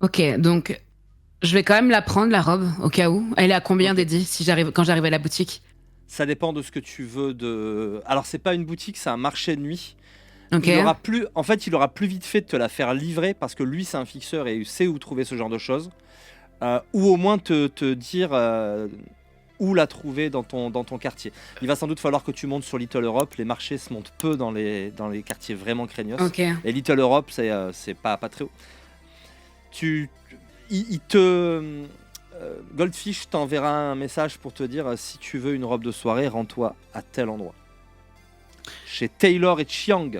Ok, donc je vais quand même la prendre, la robe, au cas où. Elle est à combien, Ok. Dédi, si quand j'arrive à la boutique? Ça dépend de ce que tu veux de. Alors c'est pas une boutique, c'est un marché de nuit. Ok. Il aura plus vite fait de te la faire livrer parce que lui c'est un fixeur et il sait où trouver ce genre de choses. Ou au moins te dire où la trouver dans ton quartier. Il va sans doute falloir que tu montes sur Little Europe. Les marchés se montent peu dans les quartiers vraiment craignos. Ok. Et Little Europe, c'est pas très haut. Tu, il te. Goldfish t'enverra un message pour te dire si tu veux une robe de soirée, rends-toi à tel endroit. Chez Taylor et Chiang.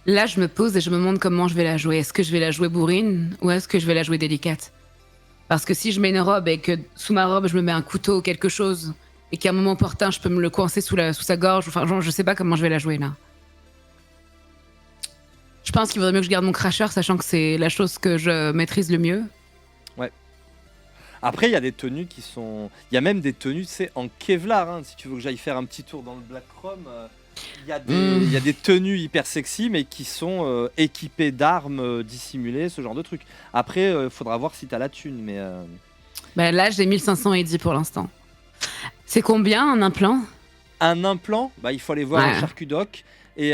Là, je me pose et je me demande comment je vais la jouer. Est-ce que je vais la jouer bourrine ou est-ce que je vais la jouer délicate? Parce que si je mets une robe et que sous ma robe, je me mets un couteau ou quelque chose et qu'à un moment opportun, je peux me le coincer sous sa gorge, enfin, genre, je sais pas comment je vais la jouer là. Je pense qu'il vaudrait mieux que je garde mon cracheur, sachant que c'est la chose que je maîtrise le mieux. Ouais. Après, il y a des tenues qui sont. Il y a même des tenues, tu sais, en Kevlar. Hein, si tu veux que j'aille faire un petit tour dans le Black Chrome, il y a des tenues hyper sexy, mais qui sont équipées d'armes dissimulées, ce genre de truc. Après, il faudra voir si t'as la thune, mais. Bah, là, j'ai 1500 Eddie pour l'instant. C'est combien un implant? Un implant, bah, il faut aller voir un Ouais. charcutoc. Et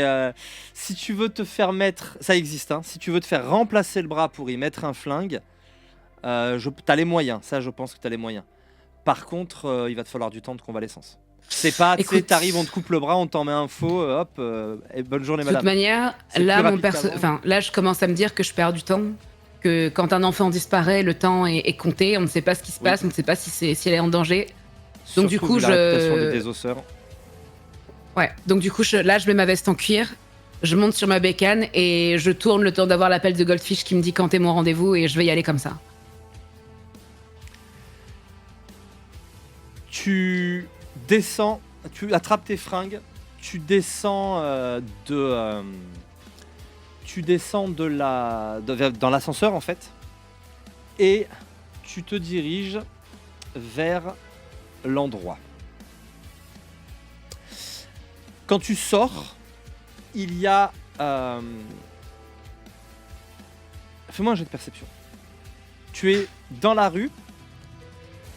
si tu veux te faire mettre. Ça existe, hein. Si tu veux te faire remplacer le bras pour y mettre un flingue, t'as les moyens. Ça, je pense que t'as les moyens. Par contre, il va te falloir du temps de convalescence. C'est pas, tu sais, Écoute, t'arrives, on te coupe le bras, on t'en met un faux, hop, et bonne journée, de toute madame. manière, C'est plus rapide enfin, là, je commence à me dire que je perds du temps. Que quand un enfant disparaît, le temps est compté. On ne sait pas ce qui se Oui, passe, on ne sait pas si elle est en danger. Donc du surtout coup, vu la réputation des désosseurs. ouais. Donc du coup, là, je mets ma veste en cuir. Je monte sur ma bécane et je tourne le temps d'avoir l'appel de Goldfish qui me dit quand est mon rendez-vous et je vais y aller comme ça. Tu descends, tu attrapes tes fringues, tu descends tu descends dans l'ascenseur en fait, et tu te diriges vers l'endroit. Quand tu sors, il y a... Fais-moi un jet de perception. Tu es dans la rue.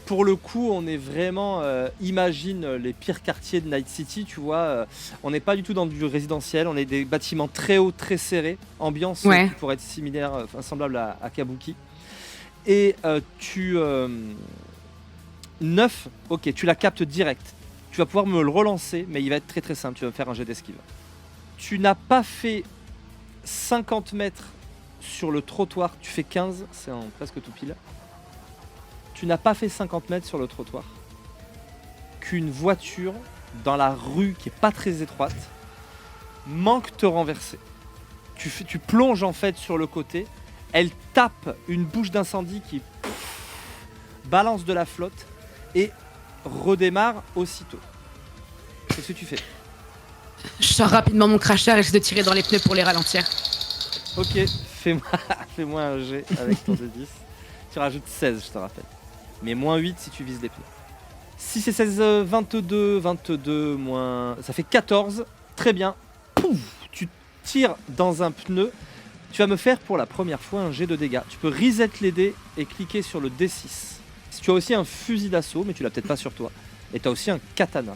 Pour le coup, on est vraiment... imagine les pires quartiers de Night City, tu vois. On n'est pas du tout dans du résidentiel. On est des bâtiments très hauts, très serrés. Ambiance Ouais. qui pourrait être similaire, semblable à Kabuki. Et Neuf, ok, tu la captes direct. Tu vas pouvoir me le relancer, mais il va être très très simple. Tu vas me faire un jet d'esquive. Tu n'as pas fait 50 mètres sur le trottoir. Tu fais 15, c'est presque tout pile. Tu n'as pas fait 50 mètres sur le trottoir qu'une voiture dans la rue qui est pas très étroite manque te renverser. Tu plonges en fait sur le côté. Elle tape une bouche d'incendie qui balance de la flotte et redémarre aussitôt. Qu'est-ce que tu fais? Je sors rapidement mon cracheur et j'essaie de tirer dans les pneus pour les ralentir. Ok, fais-moi un jet avec ton D10. Tu rajoutes 16, je te rappelle. Mais moins 8 si tu vises les pneus. Si c'est 16, 22, moins... Ça fait 14. Très bien. Pouf, tu tires dans un pneu. Tu vas me faire pour la première fois un jet de dégâts. Tu peux reset les dés et cliquer sur le D6. Si tu as aussi un fusil d'assaut, mais tu l'as peut-être pas sur toi. Et tu as aussi un katana.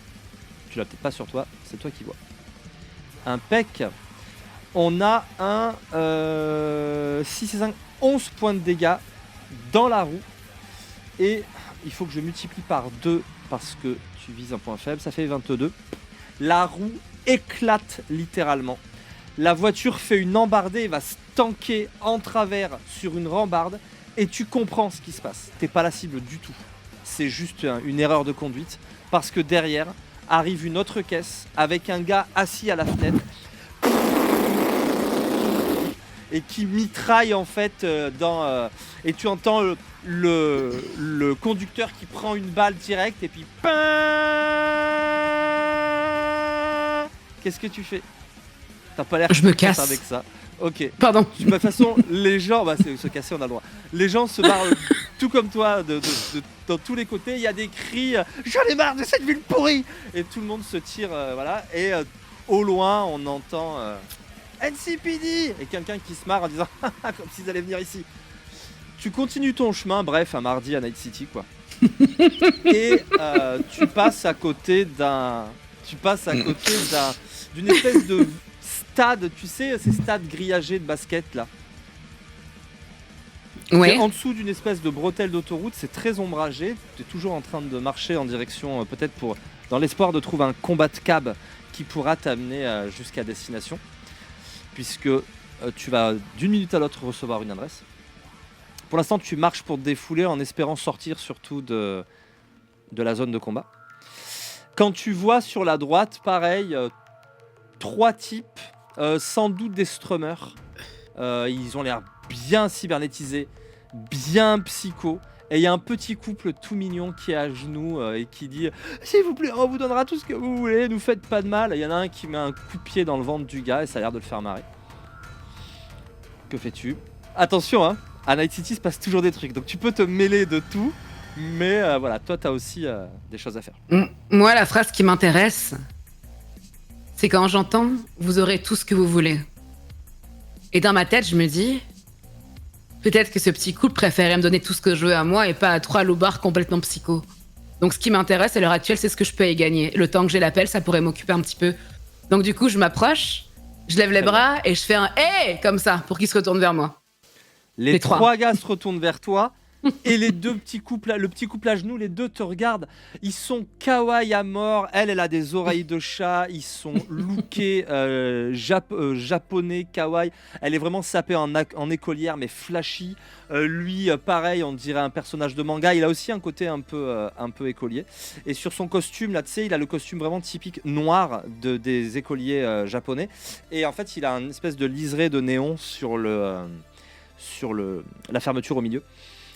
Tu l'as peut-être pas sur toi, c'est toi qui vois. Impec. On a un 6 et 5, 11 points de dégâts dans la roue. Et il faut que je multiplie par 2 parce que tu vises un point faible. Ça fait 22. La roue éclate littéralement. La voiture fait une embardée et va se tanker en travers sur une rambarde. Et tu comprends ce qui se passe. T'es pas la cible du tout. C'est juste une erreur de conduite. Parce que derrière arrive une autre caisse avec un gars assis à la fenêtre. Et qui mitraille en fait et tu entends le conducteur qui prend une balle directe et puis qu'est-ce que tu fais? T'as pas l'air Je me casse avec ça. Ok. Pardon. De toute façon, les gens, c'est se casser, on a le droit. Les gens se barrent tout comme toi, dans tous les côtés. Il y a des cris, j'en ai marre de cette ville pourrie. Et tout le monde se tire, voilà. Et au loin, on entend. NCPD et quelqu'un qui se marre en disant comme s'ils allaient venir ici. Tu continues ton chemin, bref, un mardi à Night City, quoi. Et tu passes à côté d'une espèce de stade, tu sais, ces stades grillagés de basket là. Ouais. En dessous d'une espèce de bretelle d'autoroute, c'est très ombragé. Tu es toujours en train de marcher en direction, peut-être dans l'espoir de trouver un combat de cab qui pourra t'amener jusqu'à destination. Puisque tu vas d'une minute à l'autre recevoir une adresse. Pour l'instant, tu marches pour te défouler en espérant sortir surtout de la zone de combat. Quand tu vois sur la droite, pareil, 3 types, sans doute des strummers. Ils ont l'air bien cybernétisés, bien psycho. Et il y a un petit couple tout mignon qui est à genoux et qui dit « S'il vous plaît, on vous donnera tout ce que vous voulez, nous faites pas de mal ». Il y en a un qui met un coup de pied dans le ventre du gars et ça a l'air de le faire marrer. Que fais-tu? Attention, hein, à Night City, il se passe toujours des trucs. Donc tu peux te mêler de tout, mais voilà, toi, t'as aussi des choses à faire. Moi, la phrase qui m'intéresse, c'est quand j'entends « Vous aurez tout ce que vous voulez ». Et dans ma tête, je me dis... Peut-être que ce petit couple préférait me donner tout ce que je veux à moi et pas à 3 loupards complètement psycho. Donc ce qui m'intéresse à l'heure actuelle, c'est ce que je peux y gagner. Le temps que j'ai l'appel, ça pourrait m'occuper un petit peu. Donc du coup, je m'approche, je lève les bras et je fais un « Hey !» comme ça, pour qu'ils se retournent vers moi. Les 3 gars se retournent vers toi et le petit couple à genoux, les deux te regardent. Ils sont kawaii à mort. Elle a des oreilles de chat. Ils sont lookés japonais kawaii. Elle est vraiment sapée en écolière mais flashy. Lui, pareil, on dirait un personnage de manga. Il a aussi un côté un peu écolier. Et sur son costume, là, tu sais, il a le costume vraiment typique noir des écoliers japonais. Et en fait, il a une espèce de liseré de néon sur la fermeture au milieu.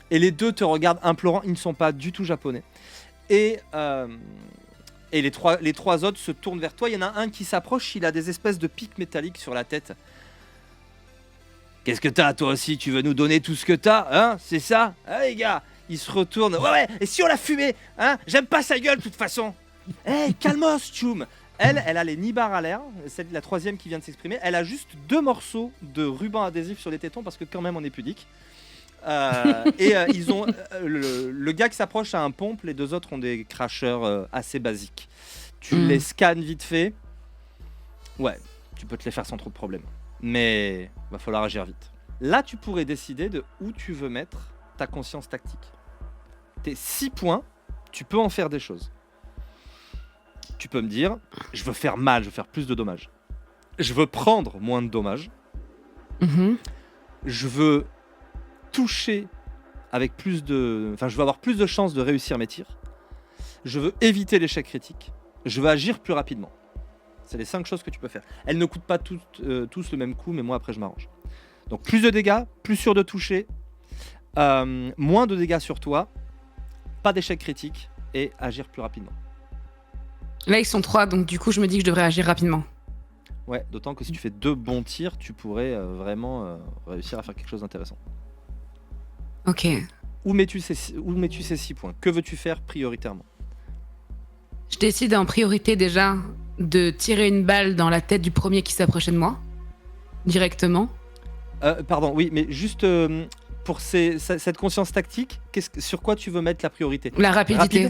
Et les deux te regardent implorant, ils ne sont pas du tout japonais. Et les trois autres se tournent vers toi. Il y en a un qui s'approche, il a des espèces de pics métalliques sur la tête. Qu'est-ce que t'as toi aussi? Tu veux nous donner tout ce que t'as, hein? C'est ça? Ah les gars, il se retourne. Ouais, et si on l'a fumé, hein? J'aime pas sa gueule de toute façon. Hey, calmos, tchoum. Elle a les nibards à l'air, c'est la troisième qui vient de s'exprimer. Elle a juste 2 morceaux de ruban adhésif sur les tétons parce que quand même on est pudique. Ils ont le gars qui s'approche a un pompe, les 2 autres ont des cracheurs assez basiques. Tu les scannes vite fait. Ouais, tu peux te les faire sans trop de problème. Mais va falloir agir vite. Là, tu pourrais décider de où tu veux mettre ta conscience tactique. Tes 6 points, tu peux en faire des choses. Tu peux me dire, je veux faire mal, je veux faire plus de dommages. Je veux prendre moins de dommages. Je veux toucher avec plus de... Enfin, je veux avoir plus de chances de réussir mes tirs. Je veux éviter l'échec critique. Je veux agir plus rapidement. C'est les 5 choses que tu peux faire. Elles ne coûtent pas tous le même coup, mais moi après je m'arrange. Donc plus de dégâts, plus sûr de toucher, moins de dégâts sur toi, pas d'échec critique et agir plus rapidement. Là, ils sont 3, donc du coup, je me dis que je devrais agir rapidement. Ouais, d'autant que si tu fais 2 bons tirs, tu pourrais vraiment réussir à faire quelque chose d'intéressant. Ok. Où mets-tu ces 6 points? Que veux-tu faire prioritairement? Je décide en priorité déjà de tirer une balle dans la tête du premier qui s'approchait de moi, directement. Pardon, oui, mais juste pour cette conscience tactique, sur quoi tu veux mettre la priorité? La rapidité.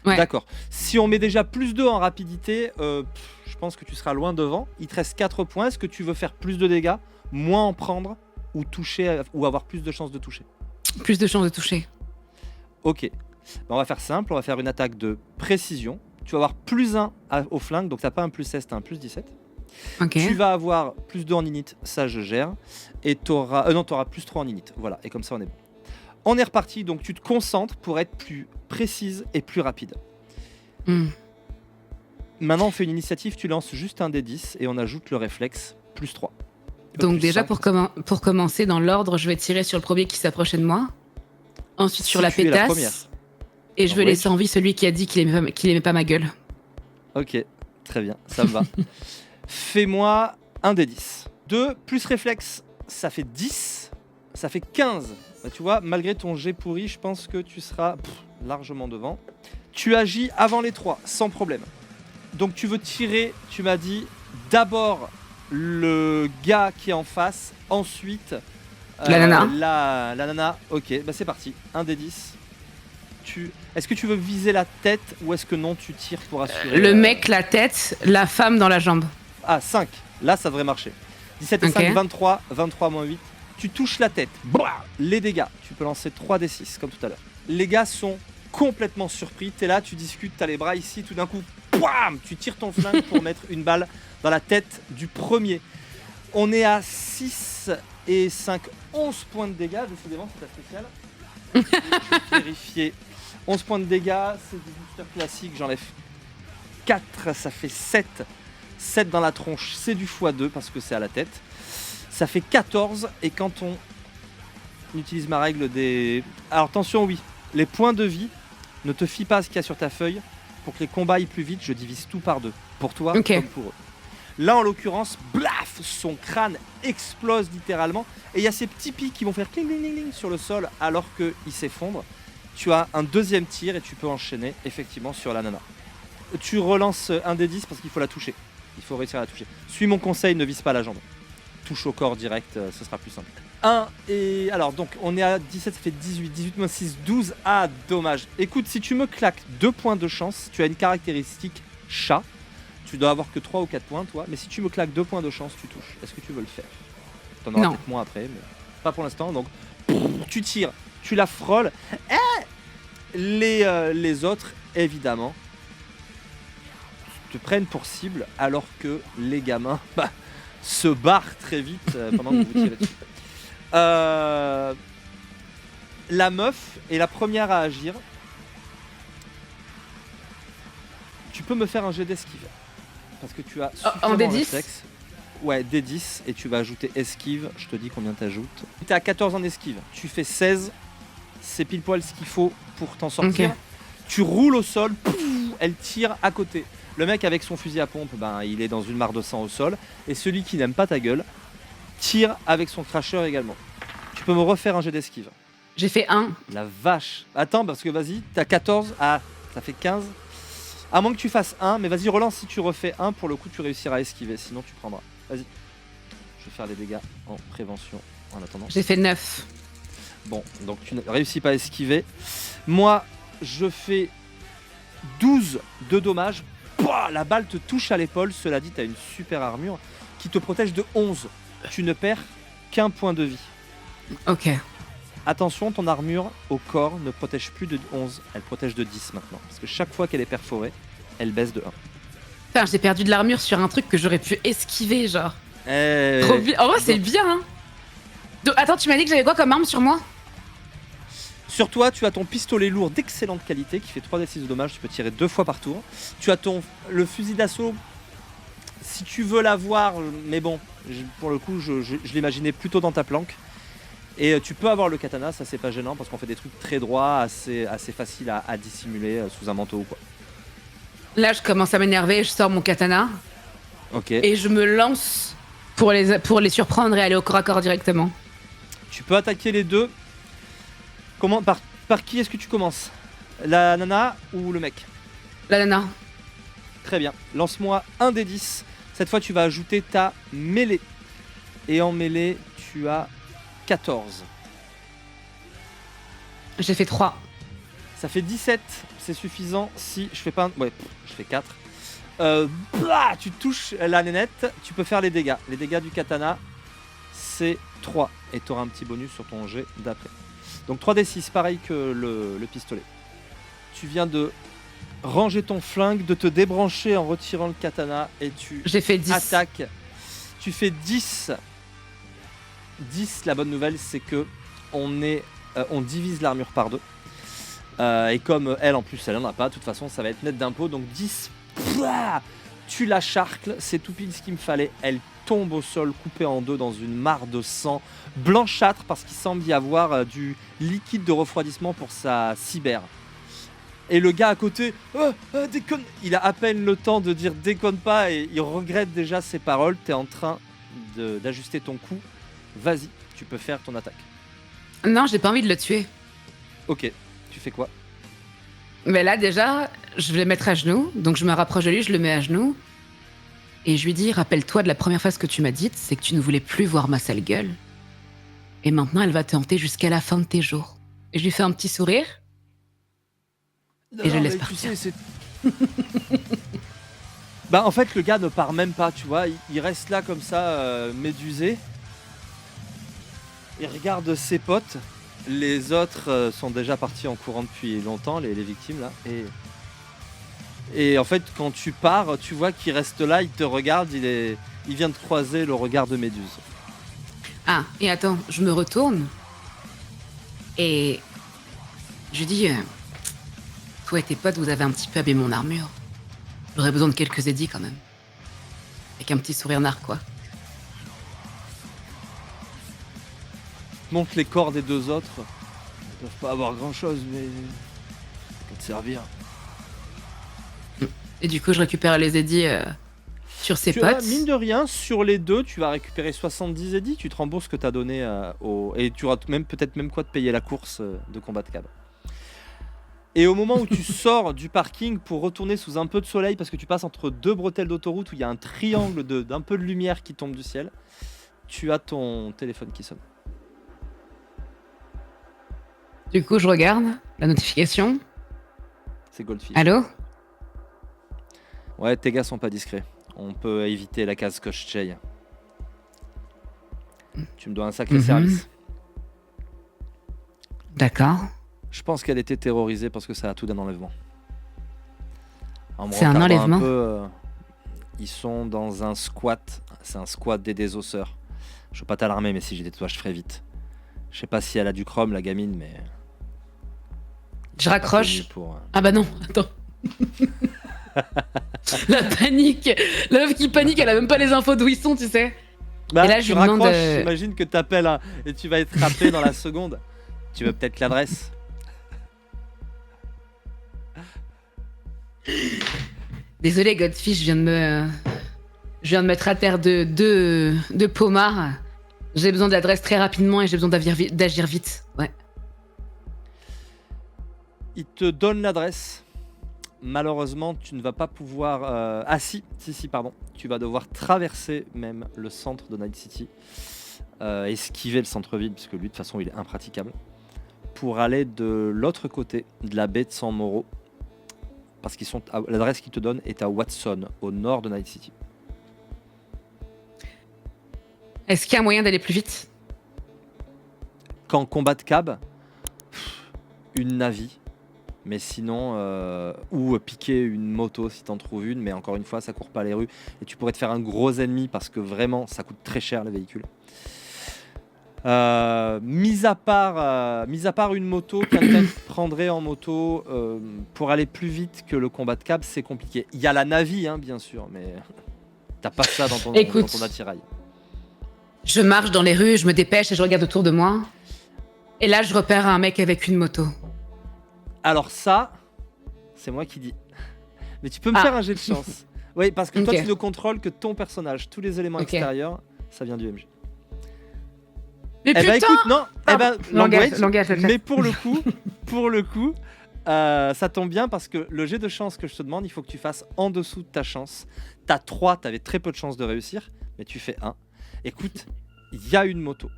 Ouais. D'accord. Si on met déjà plus 2 en rapidité, je pense que tu seras loin devant. Il te reste 4 points. Est-ce que tu veux faire plus de dégâts, moins en prendre, ou toucher, ou avoir plus de chances de toucher? Plus de chances de toucher. Ok. On va faire simple. On va faire une attaque de précision. Tu vas avoir plus 1 au flingue, donc t'as pas un plus 16, t'as un plus 17. Ok. Tu vas avoir plus 2 en init, ça je gère. Et t'auras plus 3 en init. Voilà, et comme ça on est bon. On est reparti, donc tu te concentres pour être plus précise et plus rapide. Maintenant on fait une initiative, tu lances juste un D10 et on ajoute le réflexe, plus 3. Donc plus déjà 5. pour commencer dans l'ordre, je vais tirer sur le premier qui s'approchait de moi. Ensuite sur la pétasse. Et je veux laisser en vie celui qui a dit qu'il aimait pas ma gueule. Ok, très bien, ça me va. Fais-moi un D10. 2 plus réflexe, ça fait 10. Ça fait 15. Bah, tu vois, malgré ton jet pourri, je pense que tu seras largement devant. Tu agis avant les 3, sans problème. Donc tu veux tirer, tu m'as dit, d'abord le gars qui est en face, ensuite La nana. La nana, ok, bah c'est parti. Un des 10. Est-ce que tu veux viser la tête ou est-ce que non, tu tires pour assurer Le mec, la tête, la femme dans la jambe. Ah, 5. Là, ça devrait marcher. 17 et Ok. 5, 23. 23 moins 8. Tu touches la tête. Bouah, les dégâts. Tu peux lancer 3 des 6 comme tout à l'heure. Les gars sont complètement surpris. T'es là, tu discutes, t'as les bras ici, tout d'un coup, pouam, tu tires ton flingue pour mettre une balle dans la tête du premier. On est à 6 et 5, 11 points de dégâts. Décidément, c'est ta spéciale. Je vais vérifier. 11 points de dégâts, c'est du booster classique. J'enlève 4, ça fait 7. 7 dans la tronche, c'est du x2 parce que c'est à la tête. Ça fait 14 et quand on utilise ma règle des... Alors attention, oui, les points de vie, ne te fie pas à ce qu'il y a sur ta feuille. Pour que les combats aillent plus vite, je divise tout par 2. Pour toi Ok. comme pour eux. Là, en l'occurrence, blaf, son crâne explose littéralement. Et il y a ces petits pics qui vont faire cling, cling, cling, cling sur le sol alors qu'il s'effondre. Tu as un deuxième tir et tu peux enchaîner effectivement sur la nana. Tu relances un des 10 parce qu'il faut la toucher. Il faut réussir à la toucher. Suis mon conseil, ne vise pas la jambe. Touche au corps direct, ce sera plus simple. 1 et... Alors donc on est à 17, ça fait 18. 18 moins 6, 12. Ah, dommage. Écoute, si tu me claques 2 points de chance, tu as une caractéristique chat. Tu dois avoir que 3 ou 4 points toi. Mais si tu me claques 2 points de chance, tu touches. Est-ce que tu veux le faire? T'en auras Non. peut-être moins après, mais pas pour l'instant. Donc tu tires, tu la frôles. Les autres, évidemment, te prennent pour cible alors que les gamins se barrent très vite pendant que vous tirez dessus. La meuf est la première à agir. Tu peux me faire un jet d'esquive parce que tu as en suffisamment D10? réflexe. Ouais, D10 et tu vas ajouter esquive. Je te dis combien t'ajoutes. T'es à 14 en esquive. Tu fais 16. C'est pile poil ce qu'il faut pour t'en sortir. Ok. Tu roules au sol, pouf, elle tire à côté. Le mec avec son fusil à pompe, ben, il est dans une mare de sang au sol. Et celui qui n'aime pas ta gueule tire avec son crasher également. Tu peux me refaire un jet d'esquive. J'ai fait 1. La vache. Attends, parce que vas-y, t'as 14. Ah, ça fait 15. À moins que tu fasses 1, mais vas-y, relance si tu refais 1. Pour le coup, tu réussiras à esquiver. Sinon, tu prendras. Vas-y. Je vais faire les dégâts en prévention en attendant. J'ai fait 9. Bon, donc tu ne réussis pas à esquiver. Moi, je fais 12 de dommages. Pouah, la balle te touche à l'épaule. Cela dit, tu as une super armure qui te protège de 11. Tu ne perds qu'un point de vie. Ok. Attention, ton armure au corps ne protège plus de 11. Elle protège de 10 maintenant. Parce que chaque fois qu'elle est perforée, elle baisse de 1. Putain, j'ai perdu de l'armure sur un truc que j'aurais pu esquiver, genre. Eh, Trop bien. En vrai, c'est donc- bien, hein. Attends, tu m'as dit que j'avais quoi comme arme sur moi? Sur toi, tu as ton pistolet lourd d'excellente qualité qui fait 3d6 de dommages. Tu peux tirer 2 fois par tour. Tu as le fusil d'assaut. Si tu veux l'avoir, mais bon, pour le coup, je l'imaginais plutôt dans ta planque. Et tu peux avoir le katana, ça c'est pas gênant parce qu'on fait des trucs très droits, assez faciles à dissimuler sous un manteau ou quoi. Là, je commence à m'énerver, je sors mon katana Ok. et je me lance pour les surprendre et aller au corps à corps directement. Tu peux attaquer les deux. Comment, par qui est-ce que tu commences? La nana ou le mec? La nana. Très bien. Lance-moi un des 10. Cette fois, tu vas ajouter ta mêlée. Et en mêlée, tu as 14. J'ai fait 3. Ça fait 17. C'est suffisant si je fais pas un... Ouais, je fais 4. Tu touches la nénette. Tu peux faire les dégâts. Les dégâts du katana, c'est 3. Et tu auras un petit bonus sur ton jet d'après. Donc 3d6, pareil que le pistolet. Tu viens de ranger ton flingue, de te débrancher en retirant le katana et tu J'ai fait 10. attaques. Tu fais 10. 10, la bonne nouvelle, c'est que on divise l'armure par 2. Et comme elle, en plus, elle en a pas, de toute façon, ça va être net d'impôt. Donc 10, pouah, tu la charcles, c'est tout pile ce qu'il me fallait. Elle tombe au sol, coupée en deux dans une mare de sang blanchâtre parce qu'il semble y avoir du liquide de refroidissement pour sa cyber. Et le gars à côté, déconne. Il a à peine le temps de dire déconne pas et il regrette déjà ses paroles. T'es en train d'ajuster ton coup. Vas-y, tu peux faire ton attaque. Non, j'ai pas envie de le tuer. Ok, tu fais quoi? Mais là, déjà, je vais le mettre à genoux. Donc, je me rapproche de lui, je le mets à genoux. Et je lui dis, rappelle-toi de la première fois ce que tu m'as dit, c'est que tu ne voulais plus voir ma sale gueule. Et maintenant, elle va te hanter jusqu'à la fin de tes jours. Et je lui fais un petit sourire. Et je laisse partir. Tu sais, bah en fait le gars ne part même pas, tu vois, il reste là comme ça, médusé. Il regarde ses potes. Les autres sont déjà partis en courant depuis longtemps, les victimes là. Et en fait quand tu pars, tu vois qu'il reste là, il te regarde, il vient de croiser le regard de Méduse. Ah, et attends, je me retourne. Et je lui dis, toi et tes potes, vous avez un petit peu abîmé mon armure. J'aurais besoin de quelques édits quand même. Avec un petit sourire narquois. Montre les corps des deux autres. Ils doivent pas avoir grand chose, mais ça peut te servir. Et du coup, je récupère les édits sur ses potes. Mine de rien, sur les deux, tu vas récupérer 70 édits. Tu te rembourses ce que tu as donné et tu auras peut-être même quoi de payer la course de combat de cab. Et au moment où tu sors du parking pour retourner sous un peu de soleil, parce que tu passes entre deux bretelles d'autoroute où il y a un triangle d'un peu de lumière qui tombe du ciel, tu as ton téléphone qui sonne. Du coup, je regarde la notification. C'est Goldfish. Allô? Ouais, tes gars sont pas discrets. On peut éviter la case Koschei. Tu me dois un sacré service. D'accord. Je pense qu'elle était terrorisée parce que ça a tout d'un enlèvement. C'est un enlèvement ils sont dans un squat. C'est un squat des désosseurs. Je veux pas t'alarmer, mais si j'étais toi, je ferais vite. Je sais pas si elle a du chrome, la gamine, mais... Je raccroche. Ah bah non, attends. La panique. La meuf qui panique, elle a même pas les infos d'où ils sont, tu sais. Bah, et là, je lui demande... J'imagine que t'appelles et tu vas être rappelé dans la seconde. Tu veux peut-être l'adresse? Désolé, Godfish, je viens de mettre à terre deux pommards. J'ai besoin d'adresse très rapidement et j'ai besoin d'agir vite. Ouais. Il te donne l'adresse. Malheureusement, tu ne vas pas pouvoir... si, pardon. Tu vas devoir traverser même le centre de Night City. Esquiver le centre-ville, puisque lui, de toute façon, il est impraticable. Pour aller de l'autre côté de la baie de San Mauro. Parce qu'ils sont l'adresse qu'il te donne est à Watson, au nord de Night City. Est-ce qu'il y a moyen d'aller plus vite? Quand combat de cab, une Navi. Mais sinon, ou piquer une moto si t'en trouves une. Mais encore une fois, ça court pas les rues. Et tu pourrais te faire un gros ennemi parce que vraiment, ça coûte très cher les véhicules. Mis à part une moto, quelqu'un qui prendrait en moto pour aller plus vite que le combat de cab, c'est compliqué. Il y a la Navi, hein, bien sûr, mais t'as pas ça dans ton attirail. Je marche dans les rues, je me dépêche et je regarde autour de moi. Et là, je repère un mec avec une moto. Alors ça, c'est moi qui dis. Mais tu peux me faire un jet de chance. Oui, parce que toi, tu ne contrôles que ton personnage. Tous les éléments extérieurs, ça vient du MJ. Mais putain, écoute, non, langage, mais pour le coup, ça tombe bien parce que le jet de chance que je te demande, il faut que tu fasses en dessous de ta chance. T'as 3, t'avais très peu de chances de réussir, mais tu fais 1. Écoute, il y a une moto.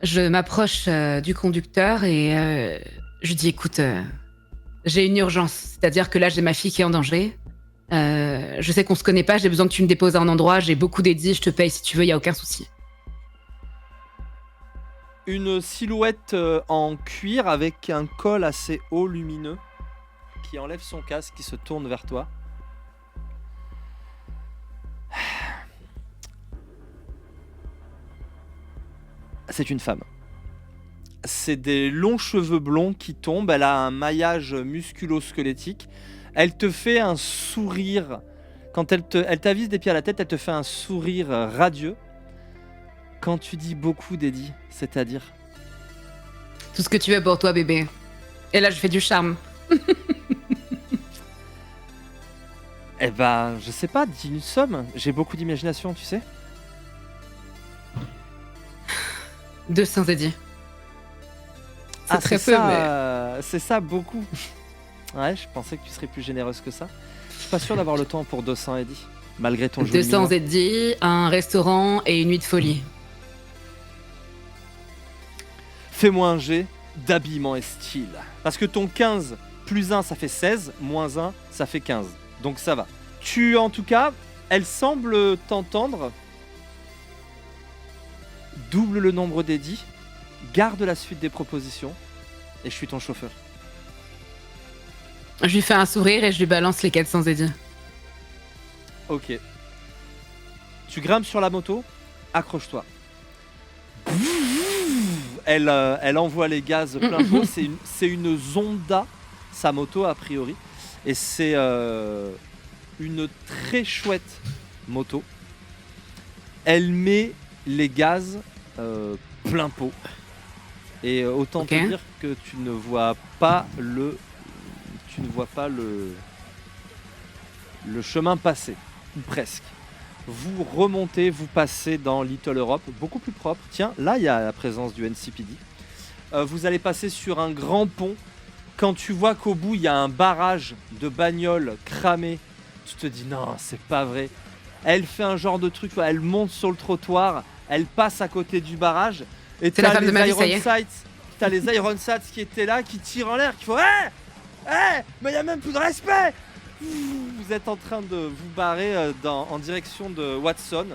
Je m'approche du conducteur et je dis, écoute, j'ai une urgence, c'est-à-dire que là, j'ai ma fille qui est en danger. Je sais qu'on se connaît pas, j'ai besoin que tu me déposes à un endroit, j'ai beaucoup d'édits, je te paye si tu veux, y a aucun souci. Une silhouette en cuir avec un col assez haut lumineux qui enlève son casque, qui se tourne vers toi. C'est une femme. C'est des longs cheveux blonds qui tombent, elle a un maillage musculo-squelettique. Elle te fait un sourire. Quand elle t'avise des pieds à la tête, elle te fait un sourire radieux. Quand tu dis beaucoup, Dédi, c'est-à-dire? Tout ce que tu veux pour toi, bébé. Et là, je fais du charme. Eh ben, je sais pas, dis une somme. J'ai beaucoup d'imagination, tu sais. 200 édits. C'est très peu, mais... C'est ça, beaucoup. Ouais, je pensais que tu serais plus généreuse que ça. suis pas sûr d'avoir le temps pour 200 Eddie, malgré ton joli 200 minois. Eddie, un restaurant et une nuit de folie. Fais-moi un jet d'habillement et style. Parce que ton 15 plus 1 ça fait 16, moins 1 ça fait 15. Donc ça va. En tout cas, elle semble t'entendre. Double le nombre d'Eddie, garde la suite des propositions et je suis ton chauffeur. Je lui fais un sourire et je lui balance les 400 Eddie. Ok. Tu grimpes sur la moto, accroche-toi. Elle envoie les gaz plein pot. C'est une Zonda, sa moto a priori. Et c'est une très chouette moto. Elle met les gaz plein pot. Et autant te dire que tu ne vois pas le chemin passer, ou presque. Vous remontez, vous passez dans Little Europe, beaucoup plus propre. Tiens, là il y a la présence du NCPD. Vous allez passer sur un grand pont. Quand tu vois qu'au bout il y a un barrage de bagnoles cramées, tu te dis non, c'est pas vrai. Elle fait un genre de truc, elle monte sur le trottoir, elle passe à côté du barrage. Et c'est la femme de ma vie, ça y est. T'as les Ironsats qui étaient là, qui tirent en l'air, qui font mais il n'y a même plus de respect. Vous êtes en train de vous barrer en direction de Watson.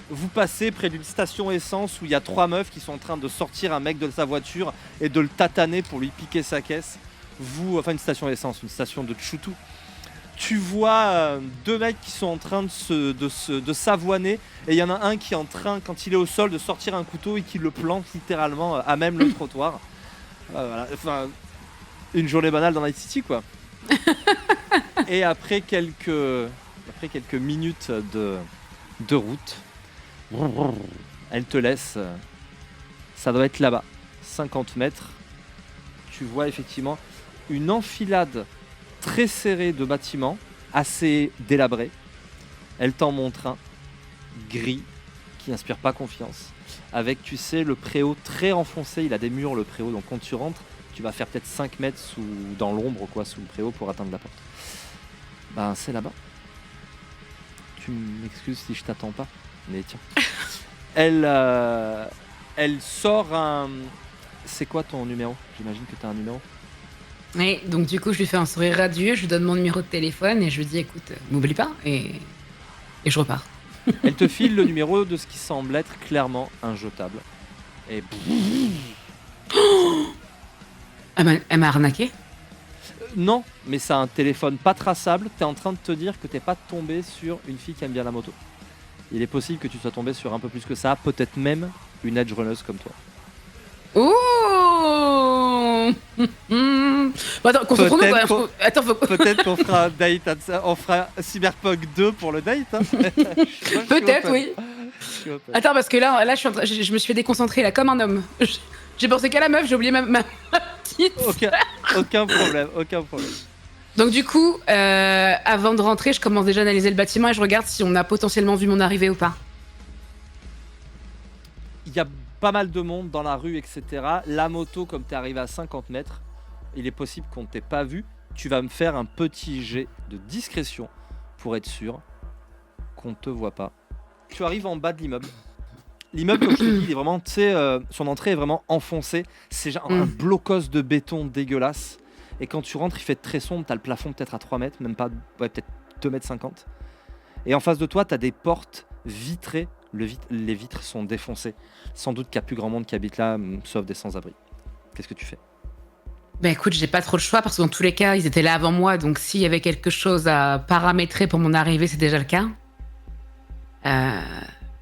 Vous passez près d'une station essence où il y a 3 meufs qui sont en train de sortir un mec de sa voiture et de le tataner pour lui piquer sa caisse. Enfin une station essence, une station de Chutu. Tu vois 2 mecs qui sont en train de s'avoiner et il y en a un qui est en train, quand il est au sol, de sortir un couteau et qui le plante littéralement à même le trottoir. Voilà. Enfin, une journée banale dans Night City quoi. Et après quelques minutes de route, elle te laisse. Ça doit être là-bas, 50 mètres. Tu vois effectivement une enfilade très serrée de bâtiments, assez délabrés. Elle t'en montre un, gris, qui n'inspire pas confiance. Avec, tu sais, le préau très enfoncé. Il a des murs, le préau, donc quand tu rentres, tu vas faire peut-être 5 mètres dans l'ombre, quoi, sous le préau pour atteindre la porte. Ben, c'est là-bas. Tu m'excuses si je t'attends pas, mais tiens. Elle sort un... C'est quoi ton numéro? J'imagine que tu as un numéro. Oui, donc du coup, je lui fais un sourire radieux, je lui donne mon numéro de téléphone et je lui dis, écoute, m'oublie pas, et je repars. Elle te file le numéro de ce qui semble être clairement un jetable. Et... Elle m'a arnaqué? Non, mais c'est un téléphone pas traçable. T'es en train de te dire que t'es pas tombé sur une fille qui aime bien la moto. Il est possible que tu sois tombé sur un peu plus que ça, peut-être même une edge runneuse comme toi. Oh. Bon, attends, concentrons-nous quoi. Attends, peut-être qu'on fera un date, on fera Cyberpunk 2 pour le date. Hein. Peut-être, oui. Attends, parce que là je me suis fait déconcentrer là comme un homme. J'ai pensé qu'à la meuf, j'ai oublié ma petite. Aucun problème. Donc du coup, avant de rentrer, je commence déjà à analyser le bâtiment et je regarde si on a potentiellement vu mon arrivée ou pas. Il y a pas mal de monde dans la rue, etc. La moto, comme tu es arrivé à 50 mètres, il est possible qu'on ne t'ait pas vu. Tu vas me faire un petit jet de discrétion pour être sûr qu'on ne te voit pas. Tu arrives en bas de l'immeuble. L'immeuble, comme je te dis, il est vraiment, tu sais, son entrée est vraiment enfoncée. C'est genre un blocos de béton dégueulasse. Et quand tu rentres, il fait très sombre. Tu as le plafond peut-être à 3 mètres, même pas, ouais, peut-être 2 mètres 50. Et en face de toi, tu as des portes vitrées. Les vitres sont défoncées. Sans doute qu'il n'y a plus grand monde qui habite là, sauf des sans-abri. Qu'est-ce que tu fais? Bah écoute, j'ai pas trop le choix parce que dans tous les cas, ils étaient là avant moi. Donc s'il y avait quelque chose à paramétrer pour mon arrivée, c'est déjà le cas.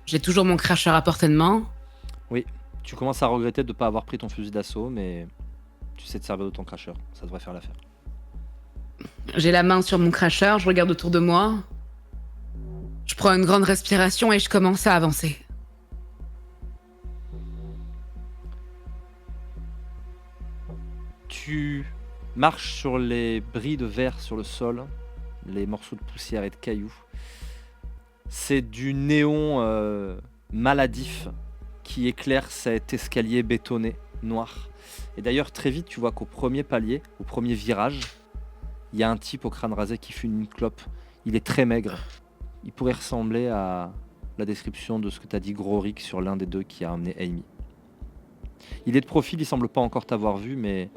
J'ai toujours mon cracheur à portée de main. Oui, tu commences à regretter de ne pas avoir pris ton fusil d'assaut, mais tu sais te servir de ton cracheur. Ça devrait faire l'affaire. J'ai la main sur mon cracheur, je regarde autour de moi. Je prends une grande respiration et je commence à avancer. Tu marches sur les bris de verre sur le sol, les morceaux de poussière et de cailloux. C'est du néon maladif qui éclaire cet escalier bétonné, noir. Et d'ailleurs, très vite, tu vois qu'au premier palier, au premier virage, il y a un type au crâne rasé qui fume une clope. Il est très maigre. Il pourrait ressembler à la description de ce que t'as dit Grorik sur l'un des deux qui a amené Amy. Il est de profil, il semble pas encore t'avoir vu, mais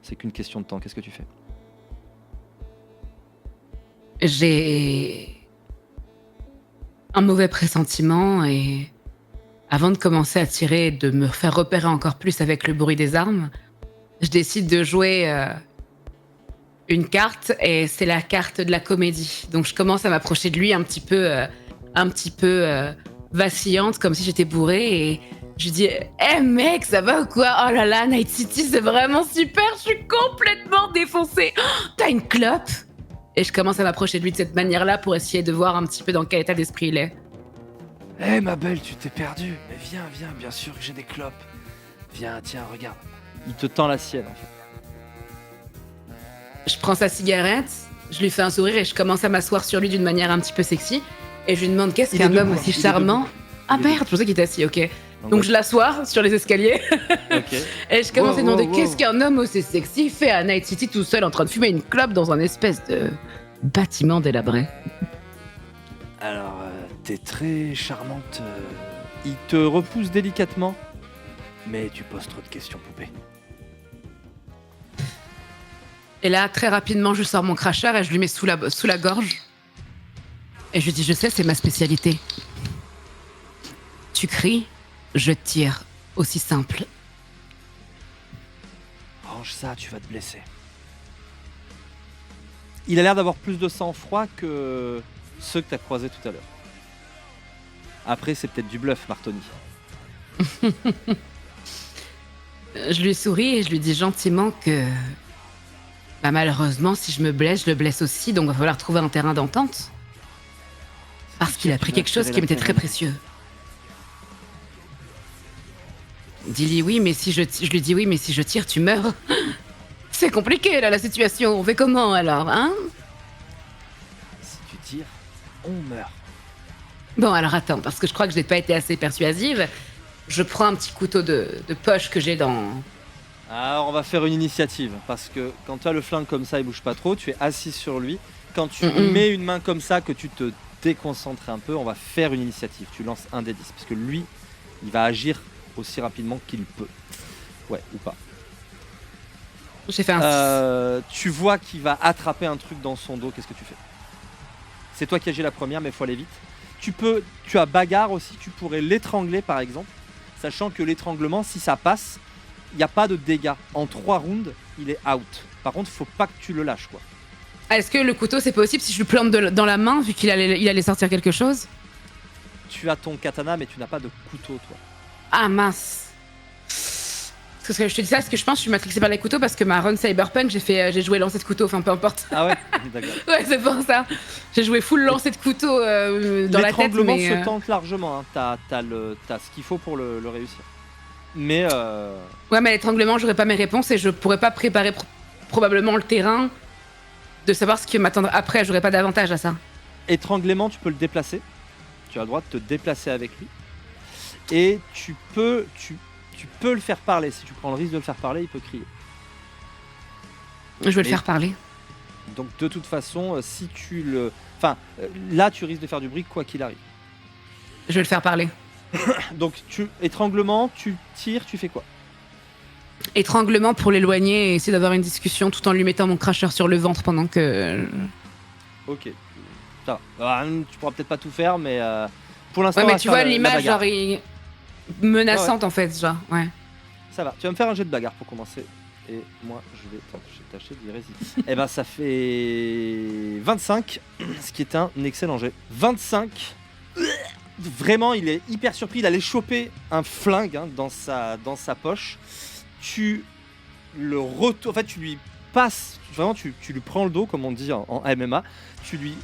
c'est qu'une question de temps. Qu'est-ce que tu fais? J'ai un mauvais pressentiment et avant de commencer à tirer et de me faire repérer encore plus avec le bruit des armes, je décide de jouer une carte et c'est la carte de la comédie. Donc je commence à m'approcher de lui un petit peu vacillante, comme si j'étais bourrée et je lui dis hey mec, ça va ou quoi? Oh là là, Night City, c'est vraiment super, je suis complètement défoncée. Oh, t'as une clope? Et je commence à m'approcher de lui de cette manière-là pour essayer de voir un petit peu dans quel état d'esprit il est. Eh ma belle, tu t'es perdue. Mais viens, bien sûr que j'ai des clopes. Viens, tiens, regarde. Il te tend la sienne en fait. Je prends sa cigarette, je lui fais un sourire et je commence à m'asseoir sur lui d'une manière un petit peu sexy. Et je lui demande qu'est-ce qu'un homme aussi charmant. Ah merde, je pensais qu'il était assis, ok. Donc je l'assois sur les escaliers. Ok. Et je commence à demander qu'est-ce qu'un homme aussi sexy fait à Night City tout seul en train de fumer une clope dans un espèce de bâtiment délabré. Alors, t'es très charmante. Il te repousse délicatement, mais tu poses trop de questions, poupée. Et là, très rapidement, je sors mon cracheur et je lui mets sous la gorge. Et je lui dis, je sais, c'est ma spécialité. Tu cries, je tire. Aussi simple. Range ça, tu vas te blesser. Il a l'air d'avoir plus de sang-froid que ceux que t'as croisés tout à l'heure. Après, c'est peut-être du bluff, Martoni. Je lui souris et je lui dis gentiment que... Bah, malheureusement, si je me blesse, je le blesse aussi, donc il va falloir trouver un terrain d'entente. Parce qu'il a pris quelque chose qui m'était très précieux. Dis-lui oui, mais si je lui dis oui, mais si je tire, tu meurs. C'est compliqué là la situation. On fait comment alors, hein? Si tu tires, on meurt. Bon alors attends, parce que je crois que je n'ai pas été assez persuasive. Je prends un petit couteau de poche que j'ai dans... Alors on va faire une initiative, parce que quand tu as le flingue comme ça, il bouge pas trop, tu es assis sur lui. Quand tu mets une main comme ça, que tu te déconcentres un peu, on va faire une initiative. Tu lances un des 10, parce que lui, il va agir aussi rapidement qu'il peut. Ouais, ou pas. J'ai fait un 6. Tu vois qu'il va attraper un truc dans son dos, qu'est-ce que tu fais? C'est toi qui agis la première, mais il faut aller vite. Tu as bagarre aussi, tu pourrais l'étrangler par exemple, sachant que l'étranglement, si ça passe, il n'y a pas de dégâts. En 3 rounds, il est out. Par contre, faut pas que tu le lâches, quoi. Est-ce que le couteau, c'est possible si je lui plante dans la main, vu qu'il allait sortir quelque chose? Tu as ton katana, mais tu n'as pas de couteau, toi. Ah mince. Parce que je te dis ça, parce que je pense que je suis matrixée par les couteaux, parce que ma run Cyberpunk, j'ai joué lancer de couteau, enfin peu importe. Ah ouais. D'accord. Ouais, c'est pour ça. J'ai joué full lancer de couteau dans la tête. L'étranglement se tente largement, hein. T'as ce qu'il faut pour le réussir. Mais ouais, mais l'étranglement, j'aurais pas mes réponses et je pourrais pas préparer probablement le terrain de savoir ce qui m'attendra après. J'aurais pas d'avantage à ça. Étranglement, tu peux le déplacer. Tu as le droit de te déplacer avec lui. Et tu peux le faire parler. Si tu prends le risque de le faire parler, il peut crier. Je vais le faire parler. Donc de toute façon, si tu le... Enfin, là, tu risques de faire du bruit quoi qu'il arrive. Je vais le faire parler. Donc, étranglement, tu tires, tu fais quoi? Étranglement pour l'éloigner et essayer d'avoir une discussion tout en lui mettant mon cracheur sur le ventre pendant que... Ok. Ça va. Tu pourras peut-être pas tout faire, mais pour l'instant... Ouais, mais tu vois l'image, genre, menaçante en fait, genre, ouais. Ça va. Tu vas me faire un jet de bagarre pour commencer. Et moi, je vais tâcher d'y résister. Eh ben, ça fait 25, ce qui est un excellent jet. 25. Vraiment, il est hyper surpris. Il allait choper un flingue dans sa poche. Tu le retournes. En fait, tu lui passes. Vraiment, tu lui prends le dos, comme on dit en MMA. Tu lui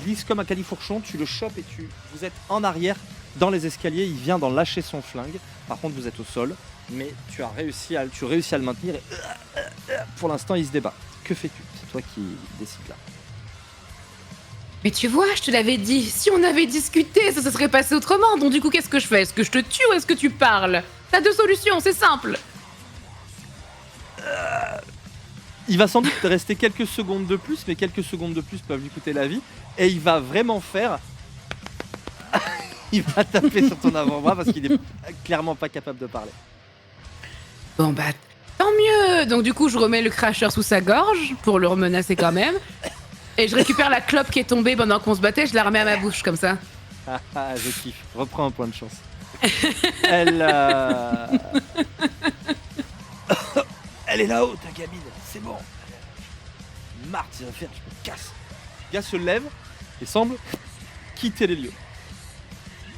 glisses comme un califourchon. Tu le chopes et vous êtes en arrière dans les escaliers. Il vient d'en lâcher son flingue. Par contre, vous êtes au sol. Mais tu réussis à le maintenir. Et pour l'instant, il se débat. Que fais-tu? C'est toi qui décides là. Mais tu vois, je te l'avais dit, si on avait discuté, ça se serait passé autrement. Donc du coup, qu'est-ce que je fais? Est-ce que je te tue ou est-ce que tu parles? T'as 2 solutions, c'est simple. Il va sans doute rester quelques secondes de plus, mais quelques secondes de plus peuvent lui coûter la vie. Et il va vraiment faire... il va taper sur ton avant-bras parce qu'il est clairement pas capable de parler. Bon bah, tant mieux. Donc du coup, je remets le cracheur sous sa gorge pour le remenacer quand même. Et je récupère la clope qui est tombée pendant qu'on se battait, je la remets à ma bouche comme ça. Ah, je kiffe. Reprends un point de chance. Elle... Elle est là-haut, ta gamine. C'est bon. Marre de faire, je me casse. Le gars se lève et semble quitter les lieux.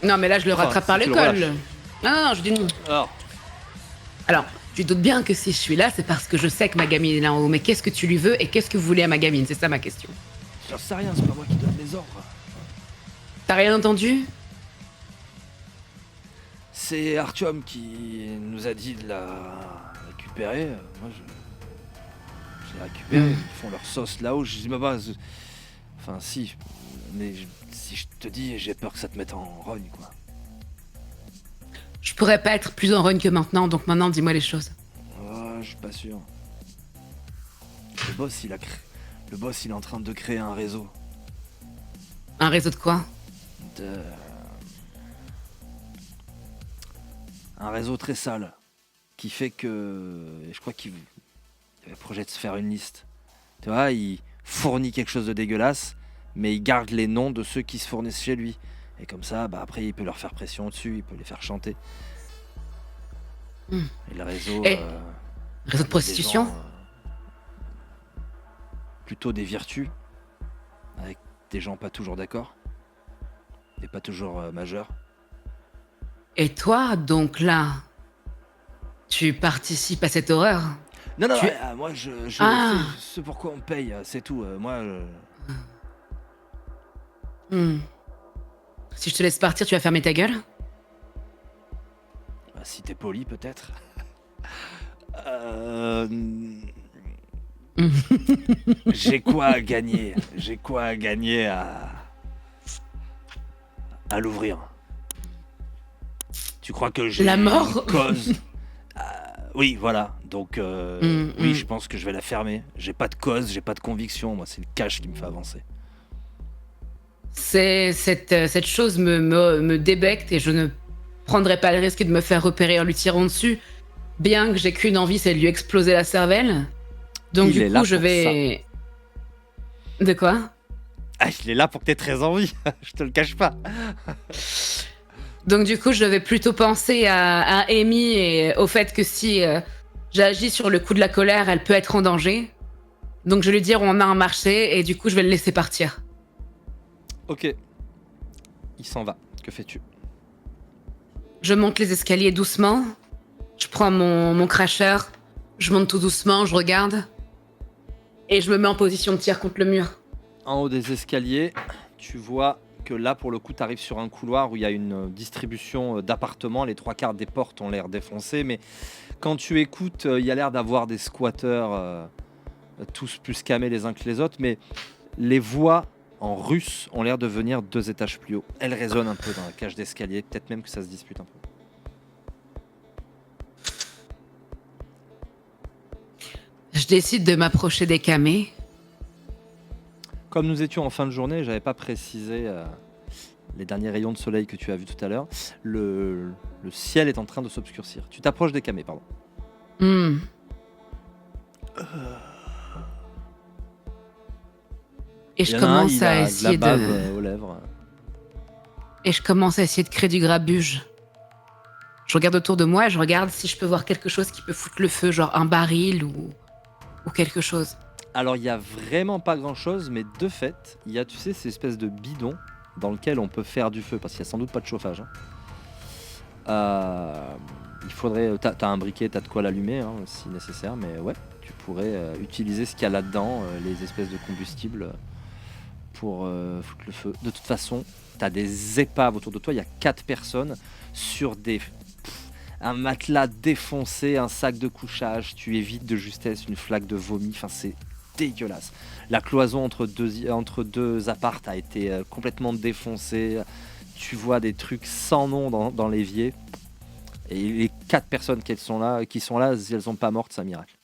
Non mais là, je le rattrape par si tu le l'école. relâches. Non, je dis non. Alors, tu doutes bien que si je suis là, c'est parce que je sais que ma gamine est là en haut. Mais qu'est-ce que tu lui veux et qu'est-ce que vous voulez à ma gamine? C'est ça ma question. J'en sais rien, c'est pas moi qui donne les ordres. T'as rien entendu? C'est Artyom qui nous a dit de la récupérer. Moi, je l'ai récupérée. Ils font leur sauce là-haut. Je dis, bah, enfin, si. Mais si je te dis, j'ai peur que ça te mette en rogne, quoi. Je pourrais pas être plus en rogne que maintenant, donc maintenant, dis-moi les choses. Oh, je suis pas sûr. Le boss, il est en train de créer un réseau. Un réseau de quoi? Un réseau très sale. Qui fait que... Je crois qu'il avait projet de se faire une liste. Tu vois, il fournit quelque chose de dégueulasse, mais il garde les noms de ceux qui se fournissent chez lui. Et comme ça, bah après, il peut leur faire pression dessus, il peut les faire chanter. Et le réseau... Réseau de prostitution? Plutôt des vertus, avec des gens pas toujours d'accord, et pas toujours majeurs. Et toi, donc là, tu participes à cette horreur? Non, moi je fais ce pourquoi on me paye, c'est tout. Si je te laisse partir, tu vas fermer ta gueule? Bah, si t'es poli, peut-être. J'ai quoi à gagner? J'ai quoi à gagner à l'ouvrir? Tu crois que j'ai La mort? une cause? Oui, voilà. Donc, oui, je pense que je vais la fermer. J'ai pas de cause, j'ai pas de conviction. Moi, c'est le cash qui me fait avancer. Cette chose me débecte et je ne prendrai pas le risque de me faire repérer en lui tirant dessus, bien que j'ai qu'une envie, c'est de lui exploser la cervelle. Donc du coup, je vais... De quoi? Ah, il est là pour que t'aies très envie, je te le cache pas. Donc du coup, je vais plutôt penser à Amy et au fait que si j'agis sur le coup de la colère, elle peut être en danger. Donc je vais lui dire on a un marché et du coup, je vais le laisser partir. Ok. Il s'en va. Que fais-tu? Je monte les escaliers doucement. Je prends mon cracheur. Je monte tout doucement, je regarde. Et je me mets en position de tir contre le mur. En haut des escaliers, tu vois que là, pour le coup, tu arrives sur un couloir où il y a une distribution d'appartements. Les 3/4 des portes ont l'air défoncées. Mais quand tu écoutes, il y a l'air d'avoir des squatteurs tous plus camés les uns que les autres. Mais les voix en russe ont l'air de venir 2 étages plus haut. Elles résonnent un peu dans la cage d'escalier. Peut-être même que ça se dispute un peu. Je décide de m'approcher des camés. Comme nous étions en fin de journée, j'avais pas précisé les derniers rayons de soleil que tu as vus tout à l'heure. Le ciel est en train de s'obscurcir. Tu t'approches des camés, pardon. Et je commence à essayer de... aux lèvres. Et je commence à essayer de créer du grabuge. Je regarde autour de moi et je regarde si je peux voir quelque chose qui peut foutre le feu, genre un baril ou quelque chose. Alors, il n'y a vraiment pas grand-chose, mais de fait, il y a, tu sais, ces espèces de bidons dans lesquels on peut faire du feu, parce qu'il n'y a sans doute pas de chauffage. Il faudrait... T'as un briquet, t'as de quoi l'allumer, hein, si nécessaire, mais ouais, tu pourrais utiliser ce qu'il y a là-dedans, les espèces de combustibles, pour foutre le feu. De toute façon, t'as des épaves autour de toi, il y a 4 personnes sur un matelas défoncé, un sac de couchage, tu évites de justesse une flaque de vomi, enfin c'est dégueulasse. La cloison entre deux appartes a été complètement défoncée, tu vois des trucs sans nom dans l'évier, et les 4 personnes qui sont là, si elles sont pas mortes, c'est un miracle.